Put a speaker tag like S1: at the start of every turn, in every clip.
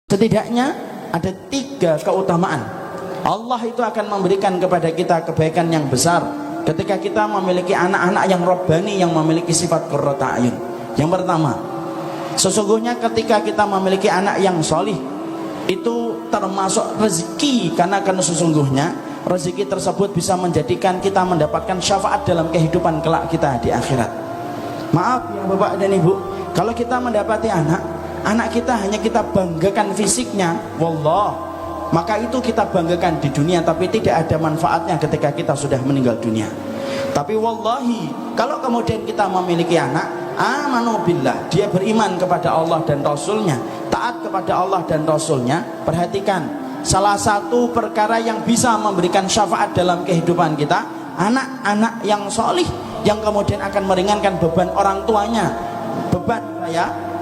S1: Setidaknya ada 3 keutamaan. Allah itu akan memberikan kepada kita kebaikan yang besar ketika kita memiliki anak-anak yang robbani, yang memiliki sifat qurrata ayun. Yang pertama, sesungguhnya ketika kita memiliki anak yang solih, itu termasuk rezeki, karena sesungguhnya rezeki tersebut bisa menjadikan kita mendapatkan syafaat dalam kehidupan kelak kita di akhirat. Maaf ya Bapak dan Ibu, kalau kita mendapati anak kita hanya kita banggakan fisiknya, wallah, maka itu kita banggakan di dunia, tapi tidak ada manfaatnya ketika kita sudah meninggal dunia. Tapi wallahi, kalau kemudian kita memiliki anak, amanu billah, dia beriman kepada Allah dan Rasulnya, taat kepada Allah dan Rasulnya, perhatikan, salah satu perkara yang bisa memberikan syafaat dalam kehidupan kita, anak-anak yang solih, yang kemudian akan meringankan beban orang tuanya,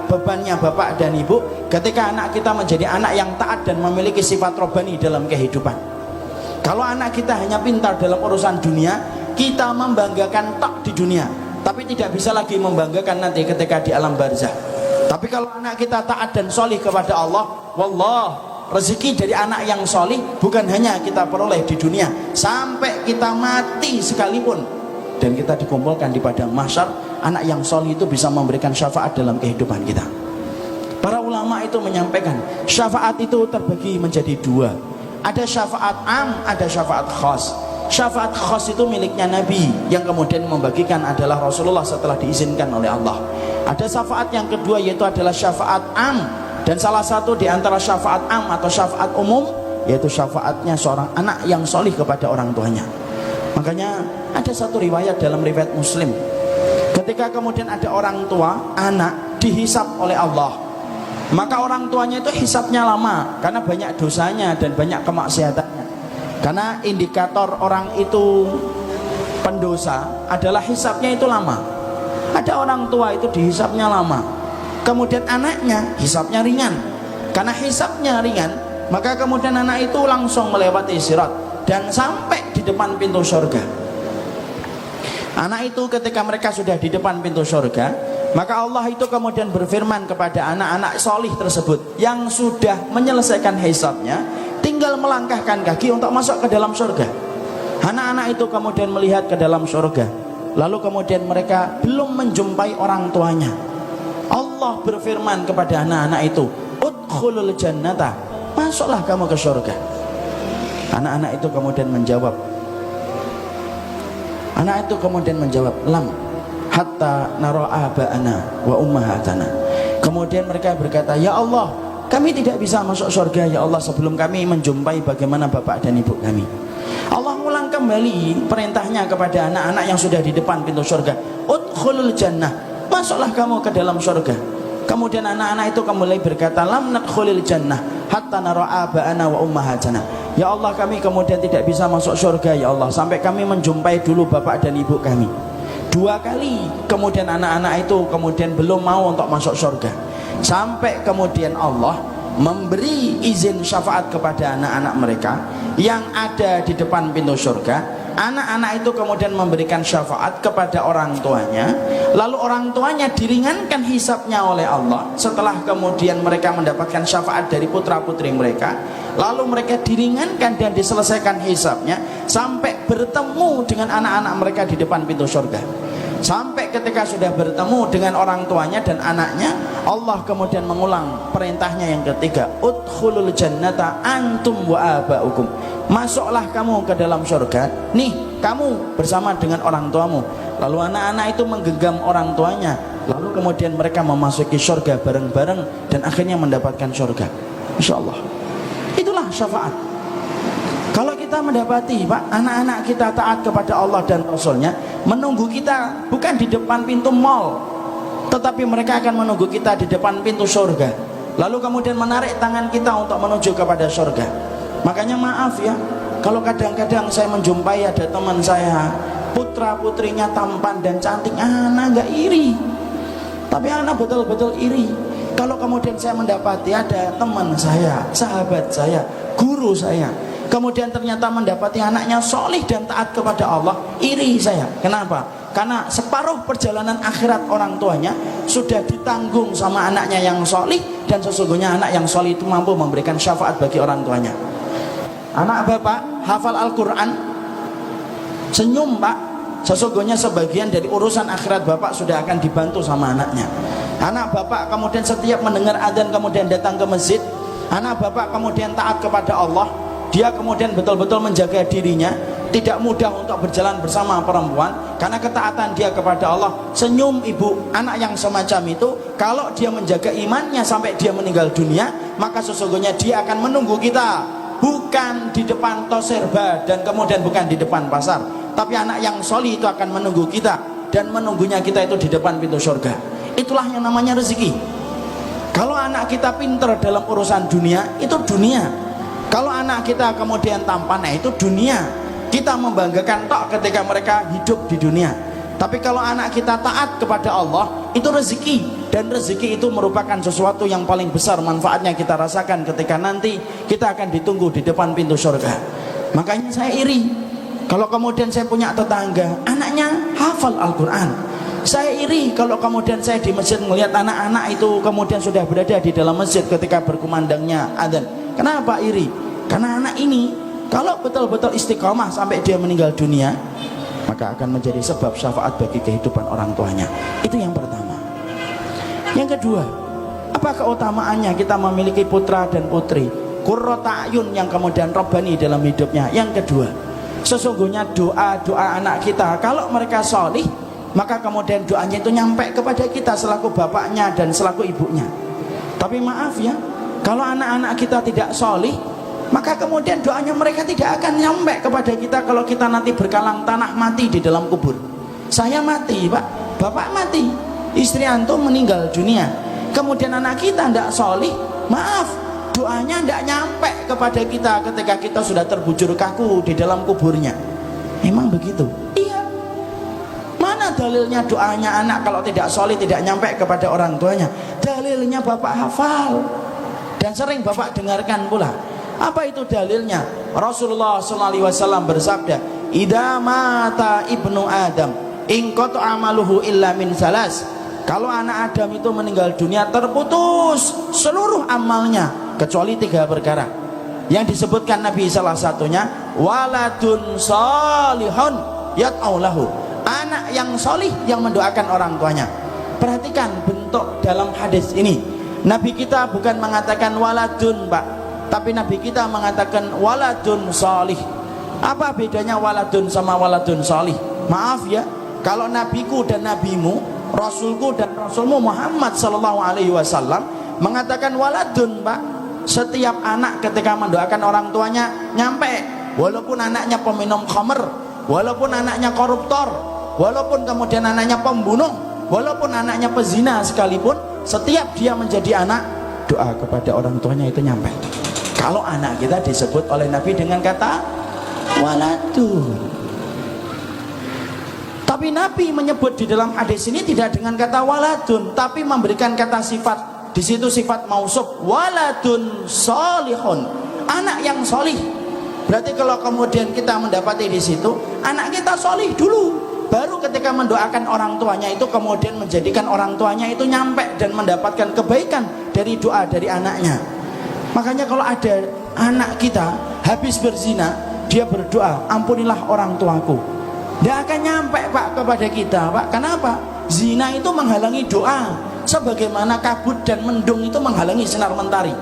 S1: bebannya bapak dan ibu, ketika anak kita menjadi anak yang taat dan memiliki sifat robbani dalam kehidupan. Kalau anak kita hanya pintar dalam urusan dunia, kita membanggakan tok di dunia, tapi tidak bisa lagi membanggakan nanti ketika di alam barzah. Tapi kalau anak kita taat dan solih kepada Allah, wallah, rezeki dari anak yang solih bukan hanya kita peroleh di dunia, sampai kita mati sekalipun dan kita dikumpulkan di padang mahsyar, anak yang solih itu bisa memberikan syafaat dalam kehidupan kita. Para ulama itu menyampaikan, syafaat itu terbagi menjadi 2. Ada syafaat am, ada syafaat khas. Syafaat khas itu miliknya Nabi, yang kemudian membagikan adalah Rasulullah setelah diizinkan oleh Allah. Ada syafaat yang kedua, yaitu adalah syafaat am, dan salah satu di antara syafaat am atau syafaat umum, yaitu syafaatnya seorang anak yang solih kepada orang tuanya. Makanya ada satu riwayat dalam riwayat Muslim, ketika kemudian ada orang tua, anak dihisap oleh Allah, maka orang tuanya itu hisapnya lama karena banyak dosanya dan banyak kemaksiatannya. Karena indikator orang itu pendosa adalah hisapnya itu lama. Ada orang tua itu dihisapnya lama, kemudian anaknya hisapnya ringan. Karena hisapnya ringan, maka kemudian anak itu langsung melewati sirat dan sampai di depan pintu surga. Anak itu ketika mereka sudah di depan pintu surga, maka Allah itu kemudian berfirman kepada anak-anak solih tersebut yang sudah menyelesaikan hisabnya, tinggal melangkahkan kaki untuk masuk ke dalam surga. Anak-anak itu kemudian melihat ke dalam surga, lalu kemudian mereka belum menjumpai orang tuanya. Allah berfirman kepada anak-anak itu, udkhulul jannata, masuklah kamu ke surga. Anak-anak itu kemudian menjawab, lam hatta nara aba'ana wa ummahatana. Kemudian mereka berkata, ya Allah, kami tidak bisa masuk surga ya Allah sebelum kami menjumpai bagaimana bapak dan ibu kami. Allah ulang kembali perintahnya kepada anak-anak yang sudah di depan pintu surga, udkhulul jannah, masuklah kamu ke dalam surga. Kemudian anak-anak itu kembali berkata, lam nadkhulil jannah hatta nara aba'ana wa ummahatana. Ya Allah, kami kemudian tidak bisa masuk surga ya Allah sampai kami menjumpai dulu bapak dan ibu kami. 2 kali kemudian anak-anak itu kemudian belum mau untuk masuk surga, sampai kemudian Allah memberi izin syafaat kepada anak-anak mereka yang ada di depan pintu surga. Anak-anak itu kemudian memberikan syafaat kepada orang tuanya, lalu orang tuanya diringankan hisabnya oleh Allah setelah kemudian mereka mendapatkan syafaat dari putra-putri mereka, lalu mereka diringankan dan diselesaikan hisabnya sampai bertemu dengan anak-anak mereka di depan pintu surga. Sampai ketika sudah bertemu dengan orang tuanya dan anaknya, Allah kemudian mengulang perintahnya yang ketiga, udkhulul jannata antum wa aba'ukum, masuklah kamu ke dalam surga, nih kamu bersama dengan orang tuamu. Lalu anak-anak itu menggenggam orang tuanya, lalu kemudian mereka memasuki surga bareng-bareng dan akhirnya mendapatkan surga. Insyaallah. Itulah syafaat. Kalau kita mendapati Pak, anak-anak kita taat kepada Allah dan Rasulnya, menunggu kita bukan di depan pintu mall, tetapi mereka akan menunggu kita di depan pintu surga, lalu kemudian menarik tangan kita untuk menuju kepada surga. Makanya maaf ya, kalau kadang-kadang saya menjumpai ada teman saya, putra putrinya tampan dan cantik, anak gak iri, tapi anak betul-betul iri. Kalau kemudian saya mendapati ada teman saya, sahabat saya, guru saya, kemudian ternyata mendapati anaknya solih dan taat kepada Allah, iri saya. Kenapa? Karena separuh perjalanan akhirat orang tuanya sudah ditanggung sama anaknya yang solih, dan sesungguhnya anak yang solih itu mampu memberikan syafaat bagi orang tuanya. Anak bapak hafal Al-Quran, senyum pak, sesungguhnya sebagian dari urusan akhirat bapak sudah akan dibantu sama anaknya. Anak bapak kemudian setiap mendengar adzan kemudian datang ke masjid, anak bapak kemudian taat kepada Allah, dia kemudian betul-betul menjaga dirinya, tidak mudah untuk berjalan bersama perempuan karena ketaatan dia kepada Allah. Senyum ibu, anak yang semacam itu kalau dia menjaga imannya sampai dia meninggal dunia, maka sesungguhnya dia akan menunggu kita, bukan di depan toserba dan kemudian bukan di depan pasar, tapi anak yang solih itu akan menunggu kita, dan menunggunya kita itu di depan pintu surga. Itulah yang namanya rezeki. Kalau anak kita pintar dalam urusan dunia, itu dunia. Kalau anak kita kemudian tampan, nah itu dunia. Kita membanggakan tok ketika mereka hidup di dunia. Tapi kalau anak kita taat kepada Allah, itu rezeki, dan rezeki itu merupakan sesuatu yang paling besar manfaatnya kita rasakan ketika nanti kita akan ditunggu di depan pintu surga. Makanya saya iri kalau kemudian saya punya tetangga anaknya hafal Al-Quran. Saya iri kalau kemudian saya di masjid melihat anak-anak itu kemudian sudah berada di dalam masjid ketika berkumandangnya adzan. Kenapa iri? Karena anak ini kalau betul-betul istiqomah sampai dia meninggal dunia, maka akan menjadi sebab syafaat bagi kehidupan orang tuanya. Itu yang pertama. Yang kedua, apa keutamaannya kita memiliki putra dan putri qurrata ayun yang kemudian robbani dalam hidupnya? Yang kedua, sesungguhnya doa-doa anak kita kalau mereka solih, maka kemudian doanya itu nyampe kepada kita selaku bapaknya dan selaku ibunya. Tapi maaf ya, kalau anak-anak kita tidak solih, maka kemudian doanya mereka tidak akan nyampe kepada kita kalau kita nanti berkalang tanah mati di dalam kubur. Saya mati pak, bapak mati, istri antum meninggal dunia, kemudian anak kita tidak solih, maaf, doanya tidak nyampe kepada kita ketika kita sudah terbujur kaku di dalam kuburnya. Memang begitu? Iya. Mana dalilnya doanya anak kalau tidak solih tidak nyampe kepada orang tuanya? Dalilnya bapak hafal dan sering bapak dengarkan pula. Apa itu dalilnya? Rasulullah SAW bersabda, "Idza mata ibnu Adam, in qata amaluhu illa min salas." Kalau anak Adam itu meninggal dunia, terputus seluruh amalnya kecuali 3 perkara. Yang disebutkan Nabi salah satunya, waladun salihun yad'u lahu. Anak yang solih yang mendoakan orang tuanya. Perhatikan bentuk dalam hadis ini. Nabi kita bukan mengatakan waladun, Pak, tapi Nabi kita mengatakan waladun solih. Apa bedanya waladun sama waladun solih? Maaf ya, kalau nabiku dan nabimu, rasulku dan rasulmu Muhammad sallallahu alaihi wasallam mengatakan waladun, Pak, setiap anak ketika mendoakan orang tuanya nyampe, walaupun anaknya peminum khamr, walaupun anaknya koruptor, walaupun kemudian anaknya pembunuh, walaupun anaknya pezina sekalipun, setiap dia menjadi anak, doa kepada orang tuanya itu nyampe. Kalau anak kita disebut oleh Nabi dengan kata waladun. Tapi Nabi menyebut di dalam hadis ini tidak dengan kata waladun, tapi memberikan kata sifat. Di situ sifat mausuf, waladun solihun, anak yang solih. Berarti kalau kemudian kita mendapati di situ anak kita solih dulu, baru ketika mendoakan orang tuanya itu kemudian menjadikan orang tuanya itu nyampe dan mendapatkan kebaikan dari doa dari anaknya. Makanya kalau ada anak kita habis berzina, dia berdoa, ampunilah orang tuaku, dia akan nyampe Pak kepada kita, Pak. Kenapa? Zina itu menghalangi doa, sebagaimana kabut dan mendung itu menghalangi sinar mentari.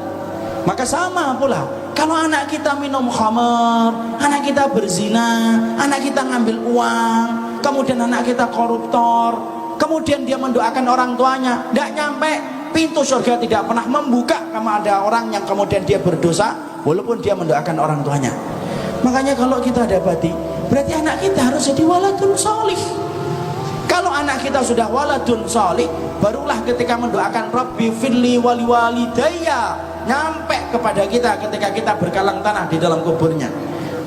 S1: Maka sama pula, kalau anak kita minum khamar, anak kita berzina, anak kita ngambil uang, kemudian anak kita koruptor, kemudian dia mendoakan orang tuanya, tidak nyampe, pintu surga tidak pernah membuka. Karena ada orang yang kemudian dia berdosa walaupun dia mendoakan orang tuanya. Makanya kalau kita dapati, berarti anak kita harus jadi waladun solih. Kalau anak kita sudah waladun solih, barulah ketika mendoakan Rabbi firli wali walidayya nyampe kepada kita ketika kita berkalang tanah di dalam kuburnya.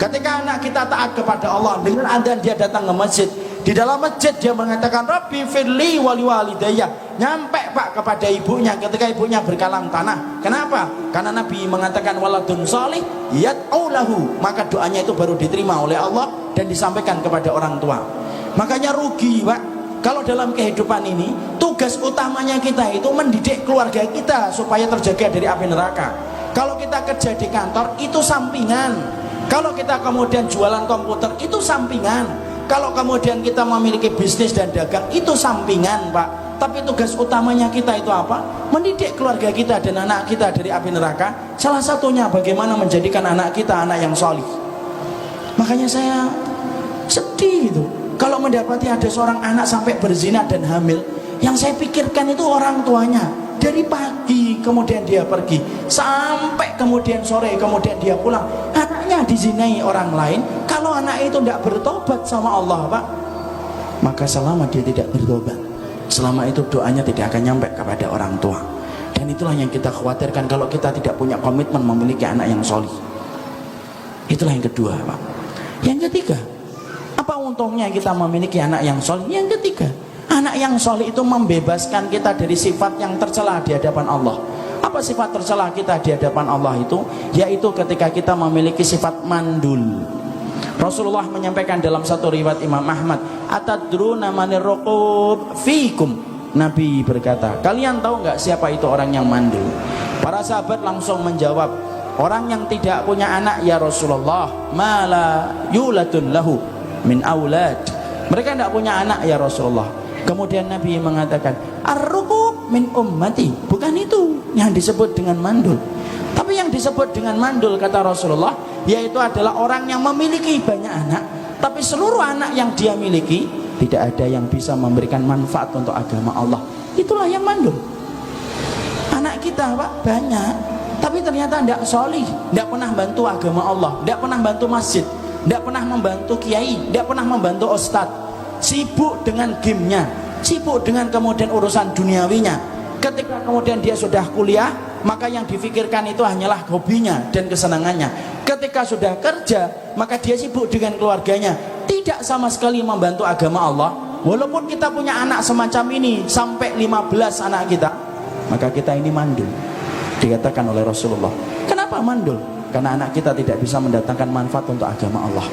S1: Ketika anak kita taat kepada Allah, dengan adzan dia datang ke masjid, di dalam masjid dia mengatakan Rabbi firli wali walidayya, nyampe Pak kepada ibunya ketika ibunya berkalang tanah. Kenapa? Karena Nabi mengatakan waladun solih yad'u lahu, maka doanya itu baru diterima oleh Allah dan disampaikan kepada orang tua. Makanya rugi Pak Kalau dalam kehidupan ini, tugas utamanya kita itu mendidik keluarga kita supaya terjaga dari api neraka. Kalau kita kerja di kantor, itu sampingan. Kalau kita kemudian jualan komputer, itu sampingan. Kalau kemudian kita memiliki bisnis dan dagang, itu sampingan, Pak. Tapi tugas utamanya kita itu apa? Mendidik keluarga kita dan anak kita dari api neraka. Salah satunya bagaimana menjadikan anak kita anak yang solih. Makanya saya sedih gitu kalau mendapati ada seorang anak sampai berzina dan hamil. Yang saya pikirkan itu orang tuanya. Dari pagi kemudian dia pergi sampai kemudian sore kemudian dia pulang, anaknya dizinai orang lain. Kalau anak itu tidak bertobat sama Allah, Pak, maka selama dia tidak bertobat, selama itu doanya tidak akan nyampe kepada orang tua. Dan itulah yang kita khawatirkan kalau kita tidak punya komitmen memiliki anak yang solih. Itulah yang kedua, Pak. Yang ketiga, apa untungnya kita memiliki anak yang solih? Yang ketiga, anak yang solih itu membebaskan kita dari sifat yang tercela di hadapan Allah. Apa sifat tercela kita di hadapan Allah itu? Yaitu ketika kita memiliki sifat mandul. Rasulullah menyampaikan dalam satu riwayat Imam Ahmad, atadruna manir ruqub fikum. Nabi berkata, kalian tahu nggak siapa itu orang yang mandul? Para sahabat langsung menjawab, orang yang tidak punya anak ya Rasulullah, mala yulatun lahu min aulad. Mereka tidak punya anak ya Rasulullah. Kemudian Nabi mengatakan, ar-ruqub min ummati. Bukan itu yang disebut dengan mandul. Tapi yang disebut dengan mandul kata Rasulullah, yaitu adalah orang yang memiliki banyak anak, tapi seluruh anak yang dia miliki tidak ada yang bisa memberikan manfaat untuk agama Allah. Itulah yang mandul. Anak kita, Pak, banyak, tapi ternyata tidak solih, tidak pernah bantu agama Allah, tidak pernah bantu masjid, tidak pernah membantu kiai, tidak pernah membantu ustadz. Sibuk dengan gamenya, sibuk dengan kemudian urusan duniawinya. Ketika kemudian dia sudah kuliah, maka yang difikirkan itu hanyalah hobinya dan kesenangannya. Ketika sudah kerja, maka dia sibuk dengan keluarganya, tidak sama sekali membantu agama Allah. Walaupun kita punya anak semacam ini sampai 15 anak kita, maka kita ini mandul, dikatakan oleh Rasulullah. Kenapa mandul? Karena anak kita tidak bisa mendatangkan manfaat untuk agama Allah.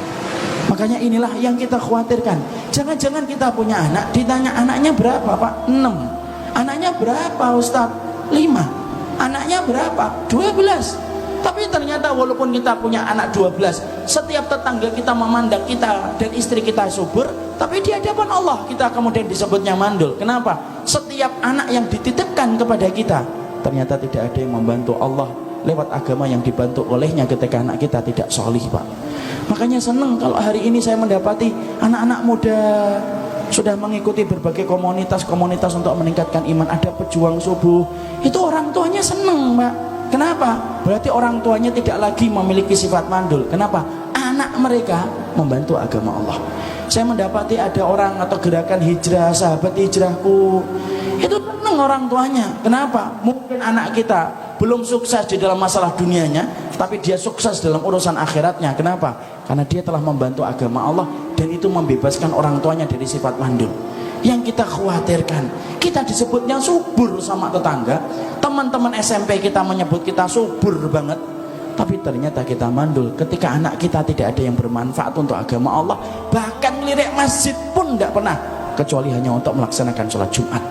S1: Makanya inilah yang kita khawatirkan. Jangan-jangan kita punya anak, ditanya anaknya berapa, Pak? 6. Anaknya berapa, Ustaz? 5. Anaknya berapa? 12. Tapi ternyata walaupun kita punya anak 12, setiap tetangga kita memandang kita dan istri kita subur, tapi di hadapan Allah kita kemudian disebutnya mandul. Kenapa? Setiap anak yang dititipkan kepada kita, ternyata tidak ada yang membantu Allah lewat agama yang dibantu olehnya ketika anak kita tidak solih, Pak. Makanya senang kalau hari ini saya mendapati anak-anak muda sudah mengikuti berbagai komunitas-komunitas untuk meningkatkan iman. Ada pejuang subuh, itu orang tuanya senang, Pak. Kenapa? Berarti orang tuanya tidak lagi memiliki sifat mandul. Kenapa? Anak mereka membantu agama Allah. Saya mendapati ada orang atau gerakan hijrah, sahabat hijrahku, itu senang orang tuanya. Kenapa? Mungkin anak kita belum sukses di dalam masalah dunianya, tapi dia sukses dalam urusan akhiratnya. Kenapa? Karena dia telah membantu agama Allah, dan itu membebaskan orang tuanya dari sifat mandul. Yang kita khawatirkan, kita disebutnya subur sama tetangga, teman-teman SMP kita menyebut kita subur banget, tapi ternyata kita mandul ketika anak kita tidak ada yang bermanfaat untuk agama Allah. Bahkan lirik masjid pun tidak pernah, kecuali hanya untuk melaksanakan sholat Jumat.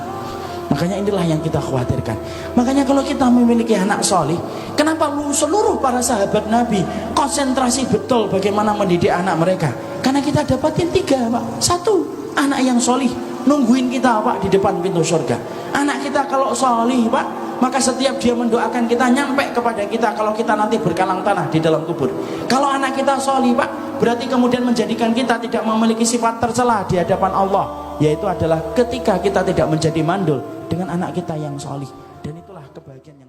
S1: Makanya inilah yang kita khawatirkan. Makanya kalau kita memiliki anak solih, kenapa seluruh para sahabat Nabi konsentrasi betul bagaimana mendidik anak mereka? Karena kita dapatin 3, Pak. 1, anak yang solih nungguin kita, Pak, di depan pintu surga. Anak kita kalau solih, Pak, maka setiap dia mendoakan kita nyampe kepada kita kalau kita nanti berkalang tanah di dalam kubur. Kalau anak kita solih, Pak, berarti kemudian menjadikan kita tidak memiliki sifat tercela di hadapan Allah, yaitu adalah ketika kita tidak menjadi mandul dengan anak kita yang solih. Dan itulah kebahagiaan